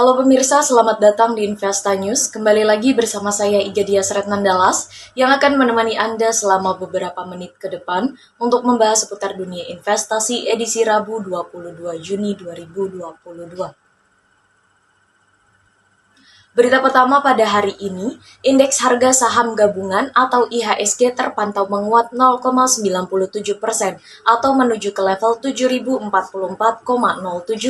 Halo pemirsa, selamat datang di Investa News. Kembali lagi bersama saya Iga Dias Retnandalas yang akan menemani Anda selama beberapa menit ke depan untuk membahas seputar dunia investasi edisi Rabu 22 Juni 2022. Berita pertama pada hari ini, indeks harga saham gabungan atau IHSG terpantau menguat 0,97% atau menuju ke level 7.044,07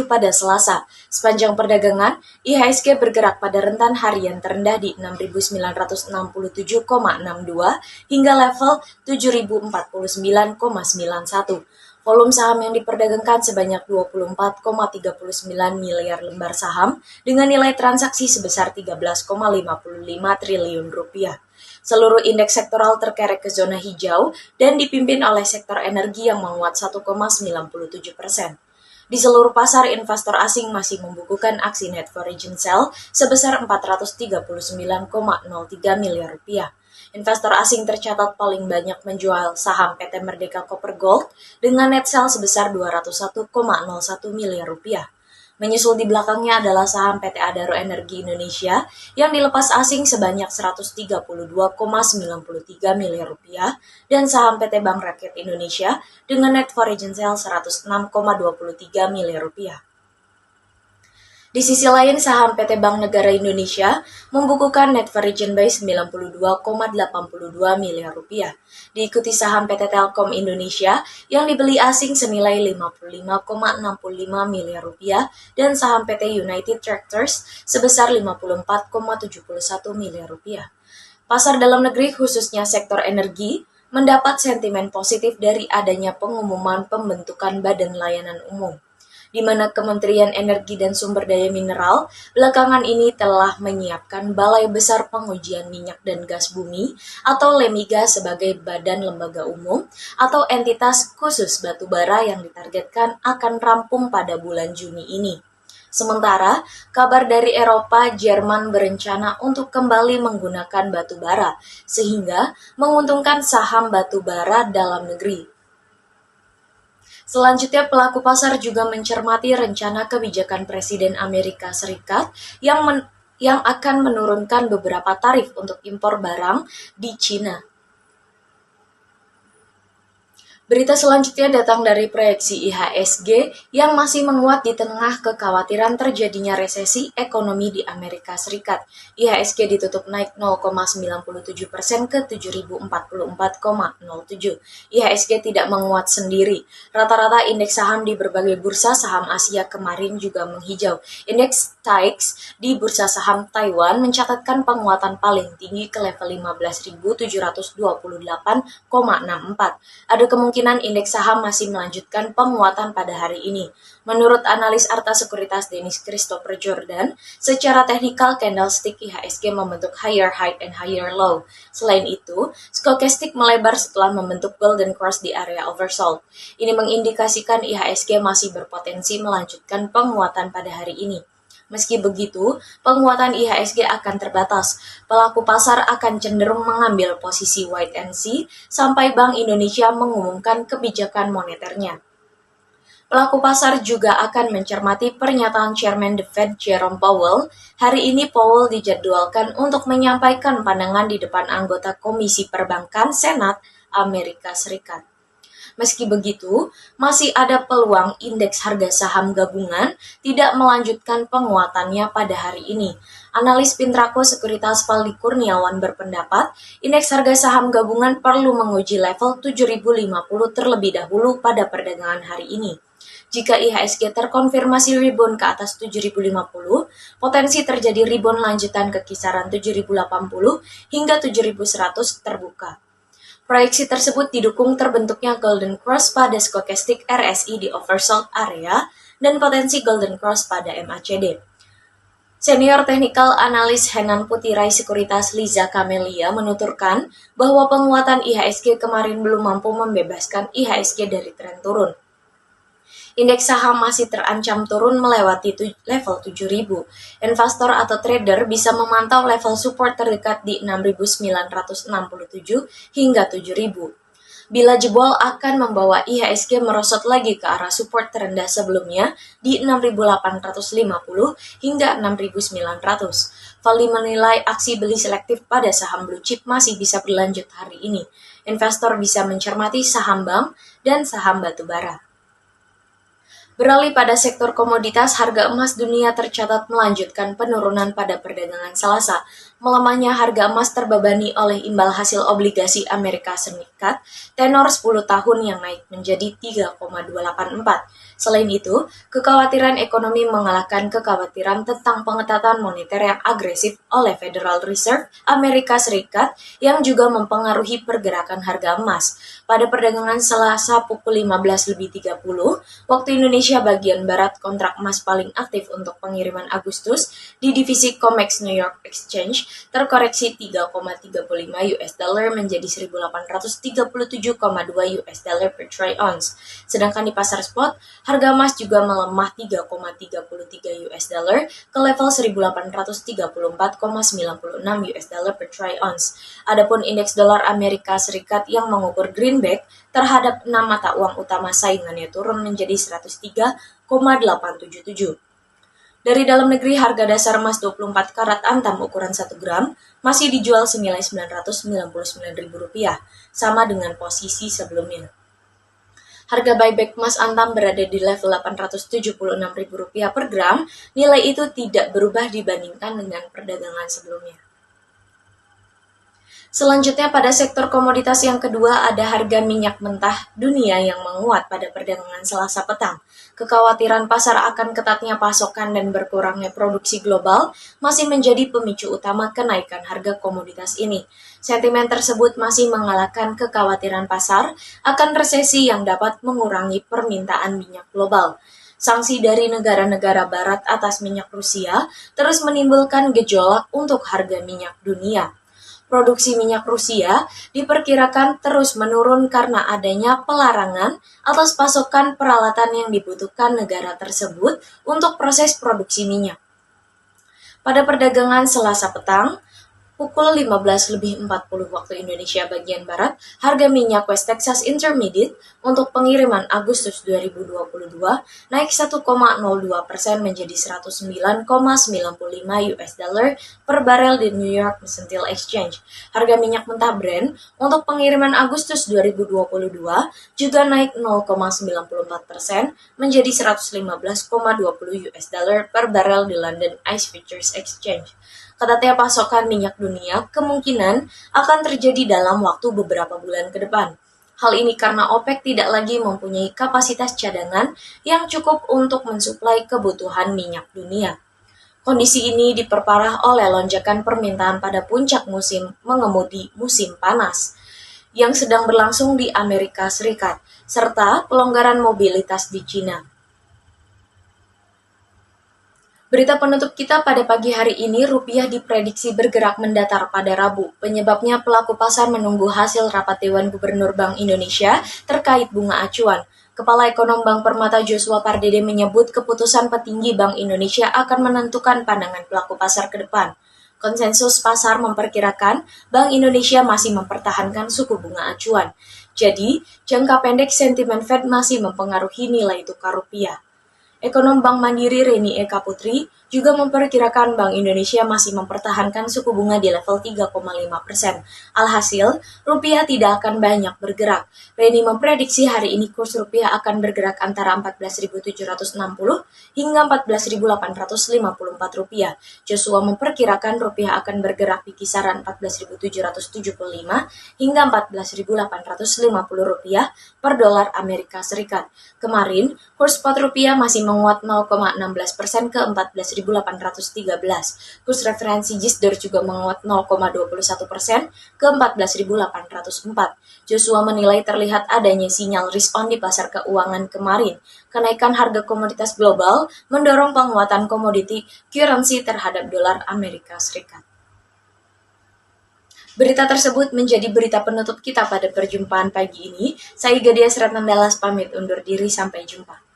pada Selasa. Sepanjang perdagangan, IHSG bergerak pada rentan harian terendah di 6.967,62 hingga level 7.049,91. Volume saham yang diperdagangkan sebanyak 24,39 miliar lembar saham dengan nilai transaksi sebesar 13,55 triliun rupiah. Seluruh indeks sektoral terkerek ke zona hijau dan dipimpin oleh sektor energi yang menguat 1,97%. Di seluruh pasar, investor asing masih membukukan aksi net foreign sale sebesar 439,03 miliar rupiah. Investor asing tercatat paling banyak menjual saham PT Merdeka Copper Gold dengan net sale sebesar 201,01 miliar rupiah. Menyusul di belakangnya adalah saham PT Adaro Energi Indonesia yang dilepas asing sebanyak 132,93 miliar rupiah dan saham PT Bank Rakyat Indonesia dengan net foreign sale 106,23 miliar rupiah. Di sisi lain, saham PT Bank Negara Indonesia membukukan net foreign buy 92,82 miliar rupiah. Diikuti saham PT Telkom Indonesia yang dibeli asing senilai 55,65 miliar rupiah dan saham PT United Tractors sebesar 54,71 miliar rupiah. Pasar dalam negeri khususnya sektor energi mendapat sentimen positif dari adanya pengumuman pembentukan Badan Layanan Umum, di mana Kementerian Energi dan Sumber Daya Mineral belakangan ini telah menyiapkan Balai Besar Pengujian Minyak dan Gas Bumi atau LEMIGA sebagai badan lembaga umum atau entitas khusus batubara yang ditargetkan akan rampung pada bulan Juni ini. Sementara, kabar dari Eropa, Jerman berencana untuk kembali menggunakan batubara, sehingga menguntungkan saham batubara dalam negeri. Selanjutnya, pelaku pasar juga mencermati rencana kebijakan Presiden Amerika Serikat yang akan menurunkan beberapa tarif untuk impor barang di China. Berita selanjutnya datang dari proyeksi IHSG yang masih menguat di tengah kekhawatiran terjadinya resesi ekonomi di Amerika Serikat. IHSG ditutup naik 0,97% ke 7.044,07. IHSG tidak menguat sendiri. Rata-rata indeks saham di berbagai bursa saham Asia kemarin juga menghijau. Indeks TAIEX di bursa saham Taiwan mencatatkan penguatan paling tinggi ke level 15.728,64. Ada kemungkinan indeks saham masih melanjutkan penguatan pada hari ini. Menurut analis Arta Sekuritas Dennis Christopher Jordan, secara teknikal candlestick IHSG membentuk higher high and higher low. Selain itu, stochastic melebar setelah membentuk golden cross di area oversold. Ini mengindikasikan IHSG masih berpotensi melanjutkan penguatan pada hari ini. Meski begitu, penguatan IHSG akan terbatas. Pelaku pasar akan cenderung mengambil posisi wait and see sampai Bank Indonesia mengumumkan kebijakan moneternya. Pelaku pasar juga akan mencermati pernyataan Chairman The Fed Jerome Powell. Hari ini Powell dijadwalkan untuk menyampaikan pandangan di depan anggota Komisi Perbankan Senat Amerika Serikat. Meski begitu, masih ada peluang indeks harga saham gabungan tidak melanjutkan penguatannya pada hari ini. Analis Pintrako Sekuritas Valdi Kurniawan berpendapat, indeks harga saham gabungan perlu menguji level 7.050 terlebih dahulu pada perdagangan hari ini. Jika IHSG terkonfirmasi rebound ke atas 7.050, potensi terjadi rebound lanjutan ke kisaran 7.080 hingga 7.100 terbuka. Proyeksi tersebut didukung terbentuknya Golden Cross pada stochastic RSI di oversold area dan potensi Golden Cross pada MACD. Senior Technical Analis Henan Putirai Sekuritas Liza Kamelia menuturkan bahwa penguatan IHSG kemarin belum mampu membebaskan IHSG dari tren turun. Indeks saham masih terancam turun melewati level 7.000. Investor atau trader bisa memantau level support terdekat di 6.967 hingga 7.000. Bila jebol akan membawa IHSG merosot lagi ke arah support terendah sebelumnya di 6.850 hingga 6.900. Fali menilai aksi beli selektif pada saham blue chip masih bisa berlanjut hari ini. Investor bisa mencermati saham bank dan saham batubara. Beralih pada sektor komoditas, harga emas dunia tercatat melanjutkan penurunan pada perdagangan Selasa. Melemahnya harga emas terbebani oleh imbal hasil obligasi Amerika Serikat tenor 10 tahun yang naik menjadi 3,284. Selain itu, kekhawatiran ekonomi mengalahkan kekhawatiran tentang pengetatan moneter yang agresif oleh Federal Reserve Amerika Serikat yang juga mempengaruhi pergerakan harga emas. Pada perdagangan Selasa pukul 15.30 waktu Indonesia bagian barat, kontrak emas paling aktif untuk pengiriman Agustus di divisi COMEX New York Exchange terkoreksi 3,35 US dollar menjadi 1.837,2 US dollar per troy ounce. Sedangkan di pasar spot, harga emas juga melemah 3,33 US dollar ke level 1.834,96 US dollar per troy ounce. Adapun indeks dolar Amerika Serikat yang mengukur greenback terhadap 6 mata uang utama saingannya turun menjadi 103,877. Dari dalam negeri, harga dasar emas 24 karat antam ukuran 1 gram masih dijual senilai Rp999.000, sama dengan posisi sebelumnya. Harga buyback emas antam berada di level Rp876.000 per gram, nilai itu tidak berubah dibandingkan dengan perdagangan sebelumnya. Selanjutnya pada sektor komoditas yang kedua ada harga minyak mentah dunia yang menguat pada perdagangan Selasa petang. Kekhawatiran pasar akan ketatnya pasokan dan berkurangnya produksi global masih menjadi pemicu utama kenaikan harga komoditas ini. Sentimen tersebut masih mengalahkan kekhawatiran pasar akan resesi yang dapat mengurangi permintaan minyak global. Sanksi dari negara-negara barat atas minyak Rusia terus menimbulkan gejolak untuk harga minyak dunia. Produksi minyak Rusia diperkirakan terus menurun karena adanya pelarangan atas pasokan peralatan yang dibutuhkan negara tersebut untuk proses produksi minyak. Pada perdagangan Selasa petang, pukul 15.40 waktu Indonesia bagian Barat, harga minyak West Texas Intermediate untuk pengiriman Agustus 2022 naik 1,02% menjadi 109,95 US dollar per barel di New York Mercantile Exchange. Harga minyak mentah Brent untuk pengiriman Agustus 2022 juga naik 0,94% menjadi 115,20 US dollar per barel di London ICE Futures Exchange. Ketatnya pasokan minyak dunia kemungkinan akan terjadi dalam waktu beberapa bulan ke depan. Hal ini karena OPEC tidak lagi mempunyai kapasitas cadangan yang cukup untuk mensuplai kebutuhan minyak dunia. Kondisi ini diperparah oleh lonjakan permintaan pada puncak musim mengemudi musim panas yang sedang berlangsung di Amerika Serikat, serta pelonggaran mobilitas di China. Berita penutup kita pada pagi hari ini, rupiah diprediksi bergerak mendatar pada Rabu. Penyebabnya pelaku pasar menunggu hasil rapat Dewan Gubernur Bank Indonesia terkait bunga acuan. Kepala Ekonom Bank Permata Joshua Pardede menyebut keputusan petinggi Bank Indonesia akan menentukan pandangan pelaku pasar ke depan. Konsensus pasar memperkirakan Bank Indonesia masih mempertahankan suku bunga acuan. Jadi, jangka pendek sentimen Fed masih mempengaruhi nilai tukar rupiah. Ekonom Bank Mandiri Reni Eka Putri juga memperkirakan Bank Indonesia masih mempertahankan suku bunga di level 3,5%. Alhasil, rupiah tidak akan banyak bergerak. Reni memprediksi hari ini kurs rupiah akan bergerak antara 14.760 hingga 14.854 rupiah. Joshua memperkirakan rupiah akan bergerak di kisaran 14.775 hingga 14.850 rupiah per dolar Amerika Serikat. Kemarin, kurs spot rupiah masih menguat 0,16% ke 14.813. Kurs referensi GISDR juga menguat 0,21% ke 14.804. Joshua menilai terlihat adanya sinyal risk on di pasar keuangan kemarin. Kenaikan harga komoditas global mendorong penguatan komoditi currency terhadap dolar Amerika Serikat. Berita tersebut menjadi berita penutup kita pada perjumpaan pagi ini. Saya Gadia Serat Nandalas pamit undur diri, sampai jumpa.